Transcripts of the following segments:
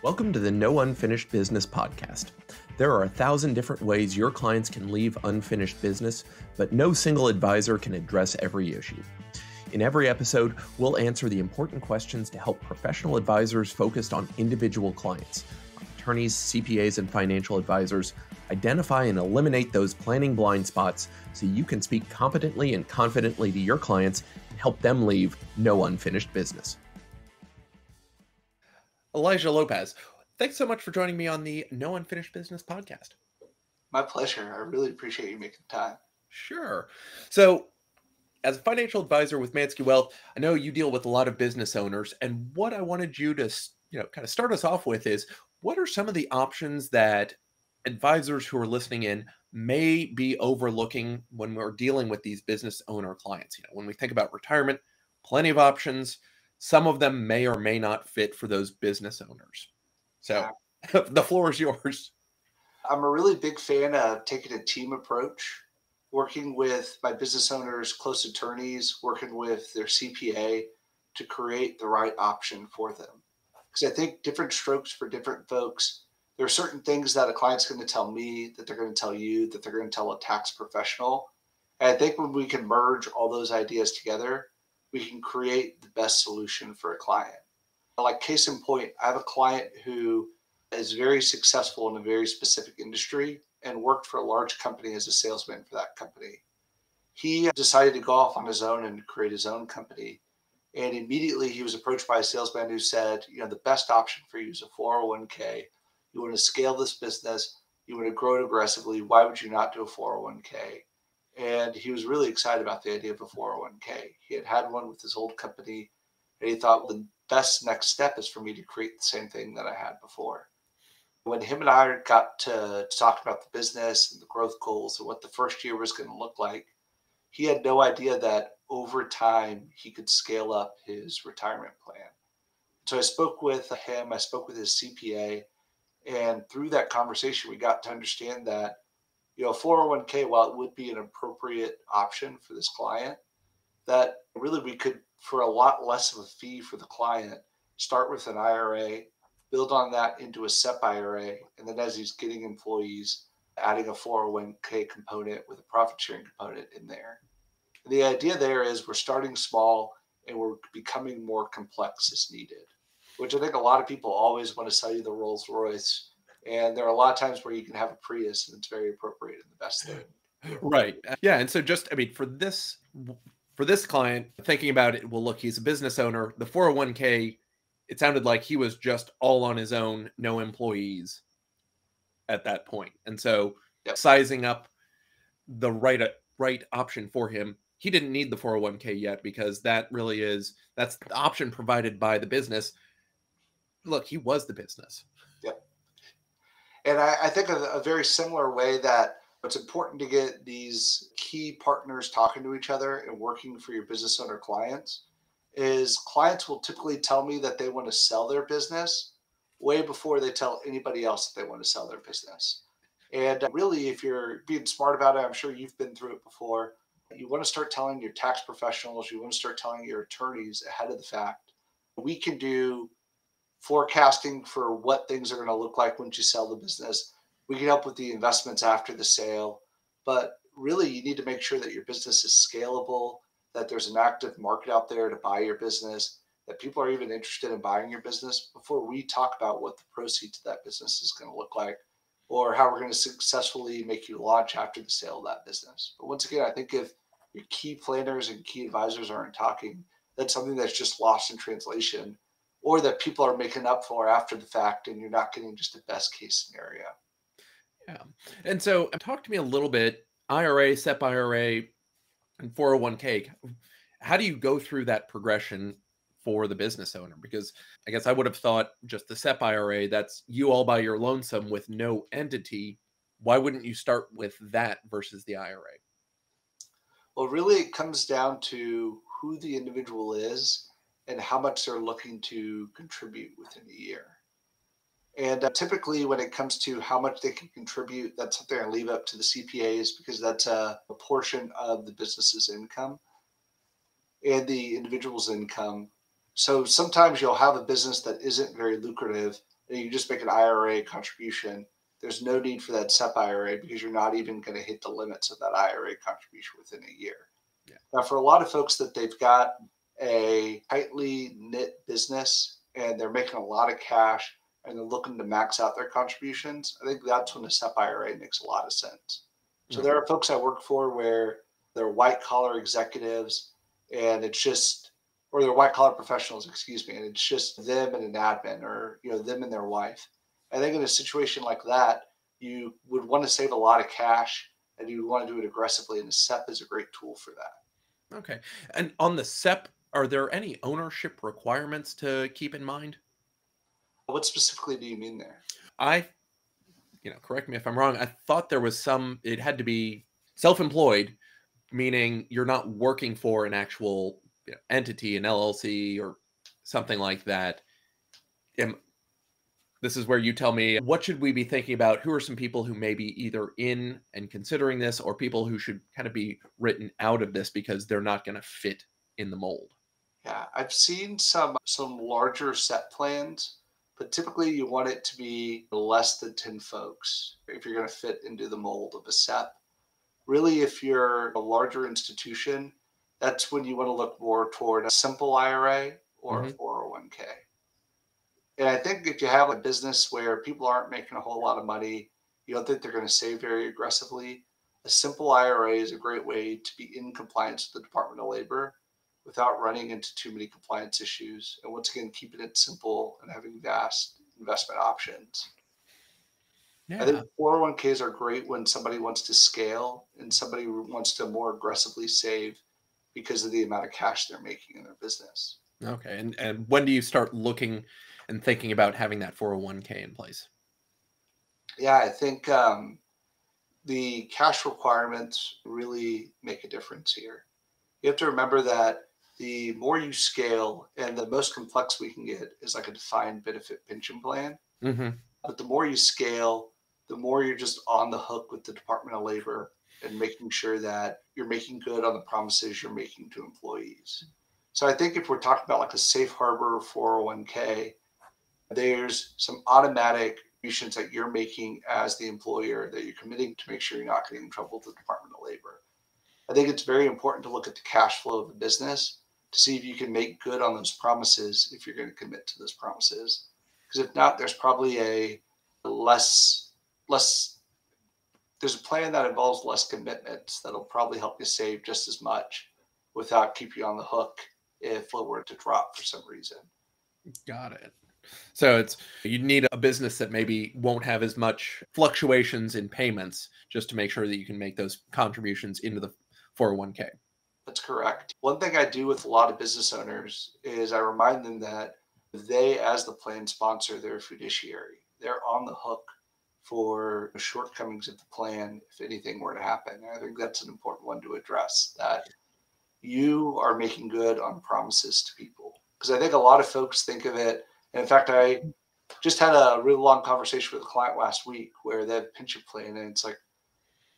Welcome to the No Unfinished Business podcast. There are 1,000 different ways your clients can leave unfinished business, but no single advisor can address every issue. In every episode, we'll answer the important questions to help professional advisors focused on individual clients. Attorneys, CPAs, and financial advisors identify and eliminate those planning blind spots so you can speak competently and confidently to your clients and help them leave no unfinished business. Elijah Lopez, thanks so much for joining me on the No Unfinished Business podcast. My pleasure. I really appreciate you making time. Sure. So, as a financial advisor with Manske Wealth, I know you deal with a lot of business owners, and what I wanted you to, kind of start us off with is, what are some of the options that advisors who are listening in may be overlooking when we're dealing with these business owner clients? When we think about retirement, plenty of options. Some of them may or may not fit for those business owners. So the floor is yours. I'm a really big fan of taking a team approach, working with my business owners, close attorneys, working with their CPA to create the right option for them. Because I think different strokes for different folks. There are certain things that a client's going to tell me, that they're going to tell you, that they're going to tell a tax professional. And I think when we can merge all those ideas together, we can create the best solution for a client. Like case in point, I have a client who is very successful in a very specific industry and worked for a large company as a salesman for that company. He decided to go off on his own and create his own company. And immediately he was approached by a salesman who said, the best option for you is a 401k. You want to scale this business. You want to grow it aggressively. Why would you not do a 401k? And he was really excited about the idea of a 401k. He had one with his old company, and he thought, well, the best next step is for me to create the same thing that I had before. When him and I got to talk about the business and the growth goals and what the first year was going to look like, he had no idea that over time he could scale up his retirement plan. So I spoke with him, I spoke with his CPA, and through that conversation, we got to understand that 401k, while it would be an appropriate option for this client, that really we could, for a lot less of a fee for the client, start with an IRA, build on that into a SEP IRA, and then as he's getting employees, adding a 401k component with a profit sharing component in there. And the idea there is we're starting small and we're becoming more complex as needed, which I think a lot of people always want to sell you the Rolls Royce. And there are a lot of times where you can have a Prius and it's very appropriate and the best thing. Right. Yeah. And so for this client, thinking about it, well, look, he's a business owner. The 401k, it sounded like he was just all on his own, no employees at that point. And so sizing up the right option for him, he didn't need the 401k yet because that's the option provided by the business. Look, he was the business. Yep. And I think a very similar way that it's important to get these key partners talking to each other and working for your business owner clients is clients will typically tell me that they want to sell their business way before they tell anybody else that they want to sell their business. And really, if you're being smart about it, I'm sure you've been through it before. You want to start telling your tax professionals, you want to start telling your attorneys ahead of the fact. We can do forecasting for what things are going to look like once you sell the business. We can help with the investments after the sale, but really you need to make sure that your business is scalable, that there's an active market out there to buy your business, that people are even interested in buying your business before we talk about what the proceeds of that business is going to look like or how we're going to successfully make you launch after the sale of that business. But once again, I think if your key planners and key advisors aren't talking, that's something that's just lost in translation, or that people are making up for after the fact and you're not getting just a best case scenario. Yeah. And so talk to me a little bit, IRA, SEP IRA, and 401k. How do you go through that progression for the business owner? Because I guess I would have thought just the SEP IRA, that's you all by your lonesome with no entity. Why wouldn't you start with that versus the IRA? Well, really it comes down to who the individual is and how much they're looking to contribute within a year. And typically when it comes to how much they can contribute, that's something I leave up to the CPAs because that's a portion of the business's income and the individual's income. So sometimes you'll have a business that isn't very lucrative and you just make an IRA contribution, there's no need for that SEP IRA because you're not even going to hit the limits of that IRA contribution within a year. Yeah. Now, for a lot of folks that they've got a tightly knit business and they're making a lot of cash and they're looking to max out their contributions, I think that's when the SEP IRA makes a lot of sense. So there are folks I work for where they're white collar executives and it's just, or they're white collar professionals, excuse me, and it's just them and an admin or, them and their wife. I think in a situation like that, you would want to save a lot of cash and you want to do it aggressively. And the SEP is a great tool for that. Okay. And on the SEP, are there any ownership requirements to keep in mind? What specifically do you mean there? I, correct me if I'm wrong. I thought there was it had to be self-employed, meaning you're not working for an actual entity, an LLC or something like that. This is where you tell me, what should we be thinking about? Who are some people who may be either in and considering this, or people who should kind of be written out of this because they're not going to fit in the mold? Yeah, I've seen some larger SEP plans, but typically you want it to be less than 10 folks if you're going to fit into the mold of a SEP. Really, if you're a larger institution, that's when you want to look more toward a simple IRA or a 401k. And I think if you have a business where people aren't making a whole lot of money, you don't think they're going to save very aggressively, a simple IRA is a great way to be in compliance with the Department of Labor without running into too many compliance issues. And once again, keeping it simple and having vast investment options. I think Yeah. 401ks are great when somebody wants to scale and somebody wants to more aggressively save because of the amount of cash they're making in their business. Okay. And when do you start looking and thinking about having that 401k in place? Yeah, I think the cash requirements really make a difference here. You have to remember that the more you scale and the most complex we can get is like a defined benefit pension plan. Mm-hmm. But the more you scale, the more you're just on the hook with the Department of Labor and making sure that you're making good on the promises you're making to employees. So I think if we're talking about like a safe harbor 401k, there's some automatic contributions that you're making as the employer that you're committing to make sure you're not getting in trouble with the Department of Labor. I think it's very important to look at the cash flow of the business to see if you can make good on those promises if you're going to commit to those promises. Because if not, there's probably a less there's a plan that involves less commitments that'll probably help you save just as much without keep you on the hook if it were to drop for some reason. Got it. So you need a business that maybe won't have as much fluctuations in payments just to make sure that you can make those contributions into the 401k. That's correct. One thing I do with a lot of business owners is I remind them that they, as the plan sponsor, they're a fiduciary. They're on the hook for the shortcomings of the plan if anything were to happen. And I think that's an important one to address, that you are making good on promises to people. Because I think a lot of folks think of it, and in fact, I just had a really long conversation with a client last week where they have a pension plan, and it's like,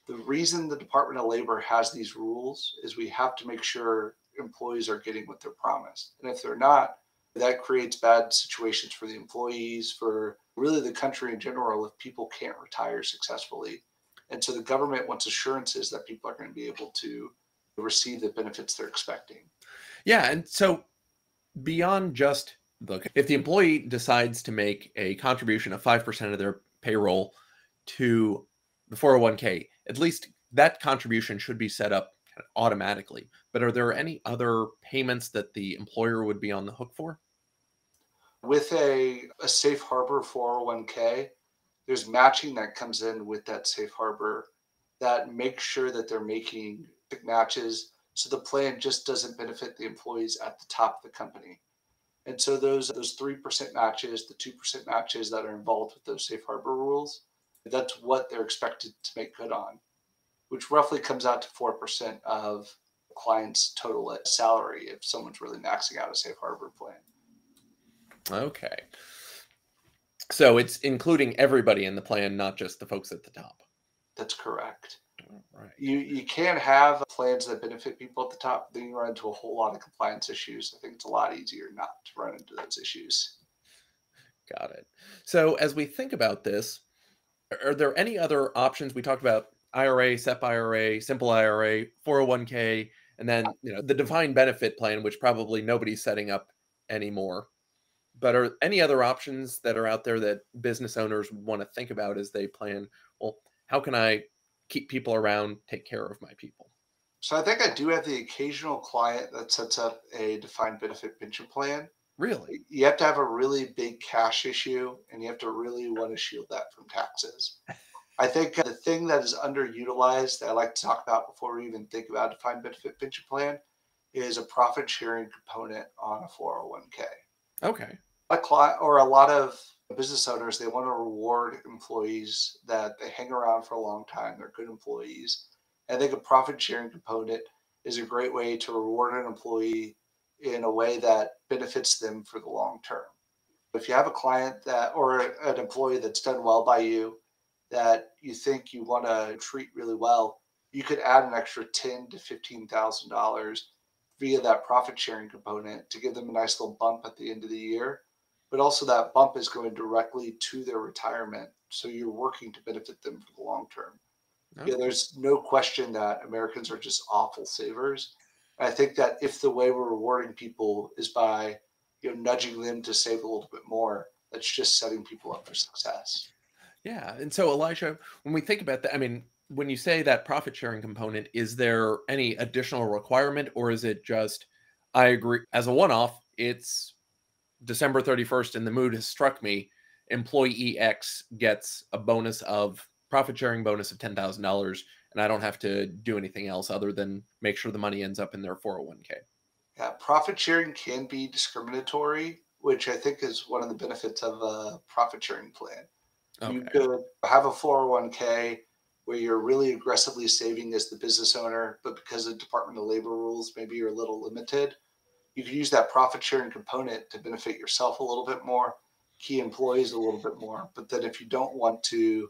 the reason the Department of Labor has these rules is we have to make sure employees are getting what they're promised. And if they're not, that creates bad situations for the employees, for really the country in general, if people can't retire successfully. And so the government wants assurances that people are going to be able to receive the benefits they're expecting. Yeah. And so beyond just look, if the employee decides to make a contribution of 5% of their payroll to the 401k, at least that contribution should be set up automatically. But are there any other payments that the employer would be on the hook for? With a safe harbor 401k, there's matching that comes in with that safe harbor that makes sure that they're making matches. So the plan just doesn't benefit the employees at the top of the company. And so those 3% matches, the 2% matches that are involved with those safe harbor rules, that's what they're expected to make good on, which roughly comes out to 4% of the client's total salary if someone's really maxing out a safe harbor plan. Okay. So it's including everybody in the plan, not just the folks at the top. That's correct. Right. You can have plans that benefit people at the top, then you run into a whole lot of compliance issues. I think it's a lot easier not to run into those issues. Got it. So as we think about this, are there any other options? We talked about IRA, SEP IRA, simple IRA, 401k, and then, the defined benefit plan, which probably nobody's setting up anymore. But are any other options that are out there that business owners want to think about as they plan, well, how can I keep people around, take care of my people? So I think I do have the occasional client that sets up a defined benefit pension plan. Really? You have to have a really big cash issue and you have to really want to shield that from taxes. I think the thing that is underutilized that I like to talk about before we even think about a defined benefit pension plan is a profit sharing component on a 401k. Okay. A client or a lot of business owners, they want to reward employees that they hang around for a long time. They're good employees. I think a profit sharing component is a great way to reward an employee in a way that benefits them for the long term. If you have a client that or an employee that's done well by you that you think you want to treat really well, you could add an extra ten to $15,000 via that profit sharing component to give them a nice little bump at the end of the year. But also that bump is going directly to their retirement. So you're working to benefit them for the long term. Yeah, Okay. there's no question that Americans are just awful savers. I think that if the way we're rewarding people is by, nudging them to save a little bit more, that's just setting people up for success. Yeah. And so, Elijah, when we think about that, I mean, when you say that profit sharing component, is there any additional requirement, or is it just, I agree, as a one off, it's December 31st and the mood has struck me, employee X gets a bonus of profit sharing bonus of $10,000, and I don't have to do anything else other than make sure the money ends up in their 401k. Yeah, profit sharing can be discriminatory, which I think is one of the benefits of a profit sharing plan. You Okay. could have a 401k where you're really aggressively saving as the business owner, but because of Department of Labor rules, maybe you're a little limited. You could use that profit sharing component to benefit yourself a little bit more, key employees a little bit more. But then if you don't want to,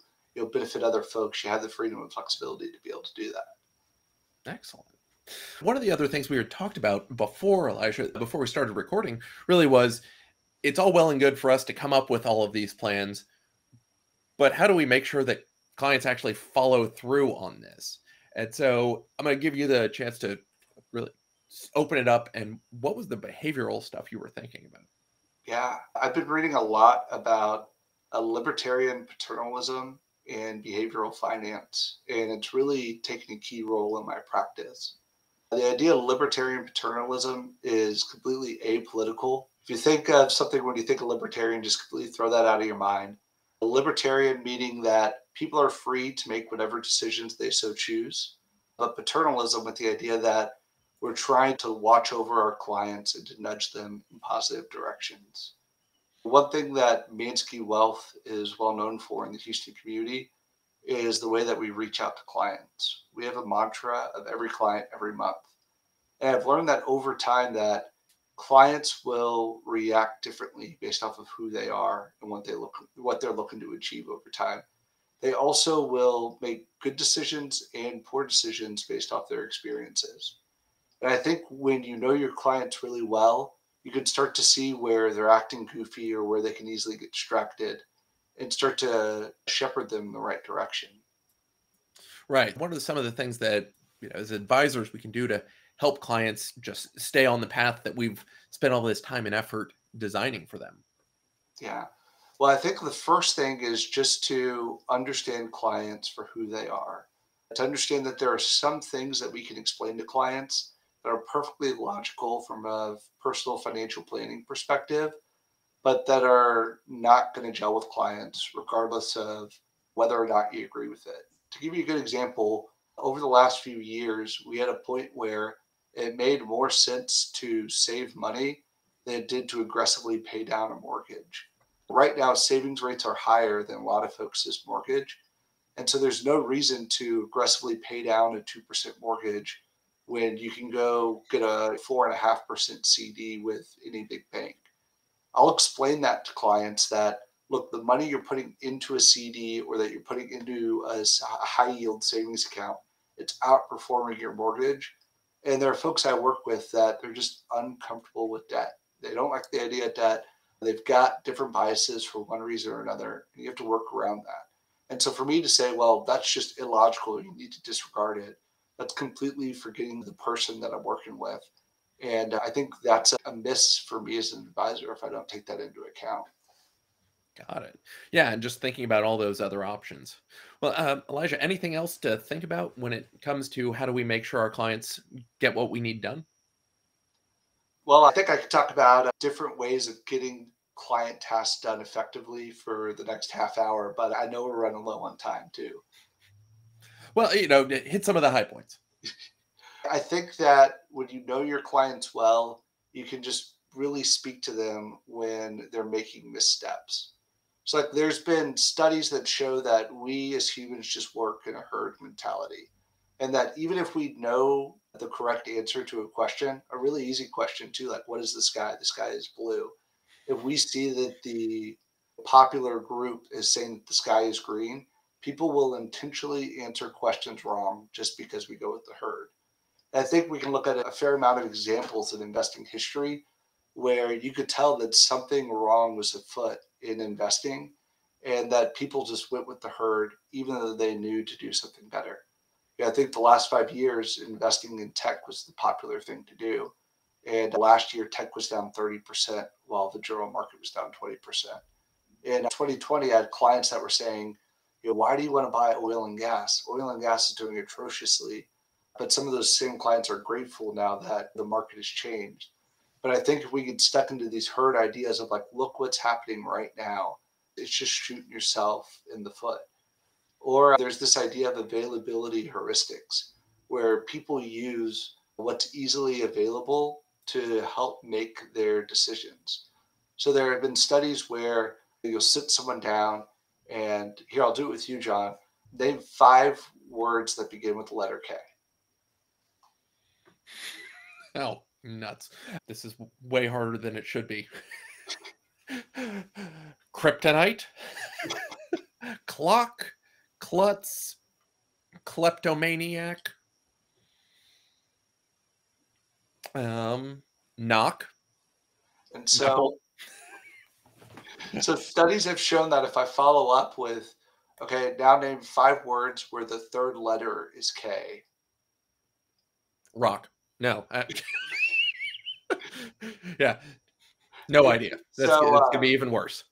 benefit other folks, you have the freedom and flexibility to be able to do that. Excellent. One of the other things we had talked about before, Elijah, before we started recording, really was it's all well and good for us to come up with all of these plans, but how do we make sure that clients actually follow through on this? And so I'm going to give you the chance to really open it up. And what was the behavioral stuff you were thinking about? Yeah, I've been reading a lot about libertarian paternalism and behavioral finance, and it's really taken a key role in my practice. The idea of libertarian paternalism is completely apolitical. If you think of something when you think of libertarian, just completely throw that out of your mind. A libertarian meaning that people are free to make whatever decisions they so choose. But paternalism with the idea that we're trying to watch over our clients and to nudge them in positive directions. One thing that Manske Wealth is well known for in the Houston community is the way that we reach out to clients. We have a mantra of every client every month. And I've learned that over time that clients will react differently based off of who they are and what they're looking to achieve over time. They also will make good decisions and poor decisions based off their experiences. And I think when you know your clients really well, you can start to see where they're acting goofy or where they can easily get distracted and start to shepherd them in the right direction. Right. What are some of the things that, as advisors, we can do to help clients just stay on the path that we've spent all this time and effort designing for them? Yeah. Well, I think the first thing is just to understand clients for who they are, to understand that there are some things that we can explain to clients that are perfectly logical from a personal financial planning perspective, but that are not going to gel with clients, regardless of whether or not you agree with it. To give you a good example, over the last few years, we had a point where it made more sense to save money than it did to aggressively pay down a mortgage. Right now, savings rates are higher than a lot of folks' mortgage. And so there's no reason to aggressively pay down a 2% mortgage when you can go get a 4.5% CD with any big bank. I'll explain that to clients that look, the money you're putting into a CD or that you're putting into a high yield savings account, it's outperforming your mortgage. And there are folks I work with that they're just uncomfortable with debt. They don't like the idea of debt. They've got different biases for one reason or another, and you have to work around that. And so for me to say, well, that's just illogical, you need to disregard it, that's completely forgetting the person that I'm working with. And I think that's a miss for me as an advisor if I don't take that into account. Got it. Yeah, and just thinking about all those other options. Well, Elijah, anything else to think about when it comes to how do we make sure our clients get what we need done? Well, I think I could talk about different ways of getting client tasks done effectively for the next half hour, but I know we're running low on time too. Well, hit some of the high points. I think that when you know your clients well, you can just really speak to them when they're making missteps. So, like, there's been studies that show that we as humans just work in a herd mentality. And that even if we know the correct answer to a question, a really easy question too, like, what is the sky? The sky is blue. If we see that the popular group is saying that the sky is green, people will intentionally answer questions wrong just because we go with the herd. I think we can look at a fair amount of examples in investing history where you could tell that something wrong was afoot in investing and that people just went with the herd, even though they knew to do something better. Yeah, I think the last 5 years, investing in tech was the popular thing to do. And last year, tech was down 30% while the general market was down 20%. In 2020, I had clients that were saying, why do you want to buy oil and gas? Oil and gas is doing atrociously. But some of those same clients are grateful now that the market has changed. But I think if we get stuck into these herd ideas of like, look what's happening right now, it's just shooting yourself in the foot. Or there's this idea of availability heuristics, where people use what's easily available to help make their decisions. So there have been studies where you'll sit someone down and here, I'll do it with you, John. Name 5 words that begin with the letter K. Oh, nuts. This is way harder than it should be. Kryptonite, clock, klutz, kleptomaniac, knock, And so, so studies have shown that if I follow up with, okay, now name 5 words where the third letter is K. rock. No. Yeah. No idea. It's So going to be even worse.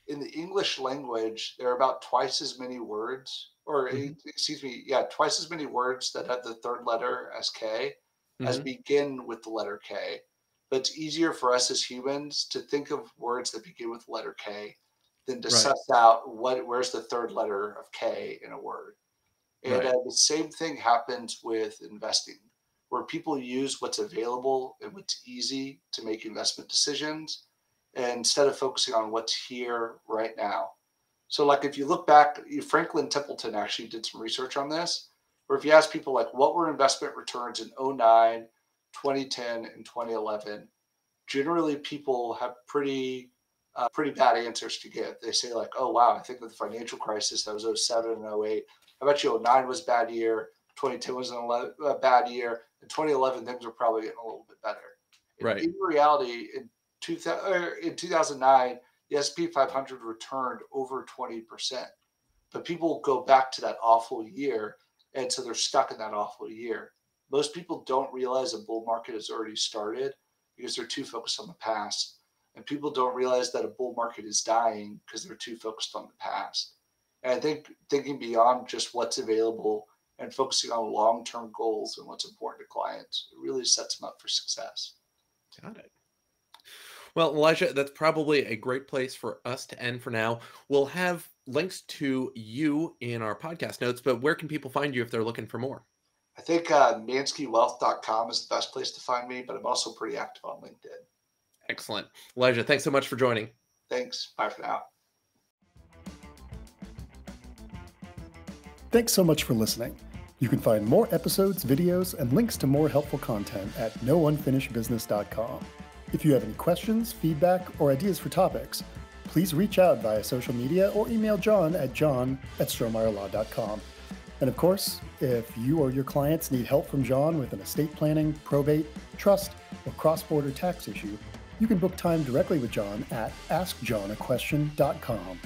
in the English language, there are about twice as many words, or excuse me, yeah, twice as many words that have the third letter as K as begin with the letter K. But it's easier for us as humans to think of words that begin with the letter K than to suss out where's the third letter of K in a word. And the same thing happens with investing, where people use what's available and what's easy to make investment decisions instead of focusing on what's here right now. So like if you look back, Franklin Templeton actually did some research on this, where if you ask people like what were investment returns in 2009, 2010, and 2011, generally people have pretty bad answers to give. They say like, oh wow, I think with the financial crisis, that was 07 and 08. I bet you 09 was a bad year, 2010 was a bad year, and 2011 things were probably getting a little bit better. Right. In reality, in 2009, the S&P 500 returned over 20%. But people go back to that awful year, and so they're stuck in that awful year. Most people don't realize a bull market has already started because they're too focused on the past. And people don't realize that a bull market is dying because they're too focused on the past. And I think thinking beyond just what's available and focusing on long-term goals and what's important to clients really sets them up for success. Got it. Well, Elijah, that's probably a great place for us to end for now. We'll have links to you in our podcast notes, but where can people find you if they're looking for more? I think manskewealth.com is the best place to find me, but I'm also pretty active on LinkedIn. Excellent. Elijah, thanks so much for joining. Thanks. Bye for now. Thanks so much for listening. You can find more episodes, videos, and links to more helpful content at nounfinishedbusiness.com. If you have any questions, feedback, or ideas for topics, please reach out via social media or email John at john@stromeyerlaw.com. And of course, if you or your clients need help from John with an estate planning, probate, trust, or cross-border tax issue, You can book time directly with John at askjohnaquestion.com.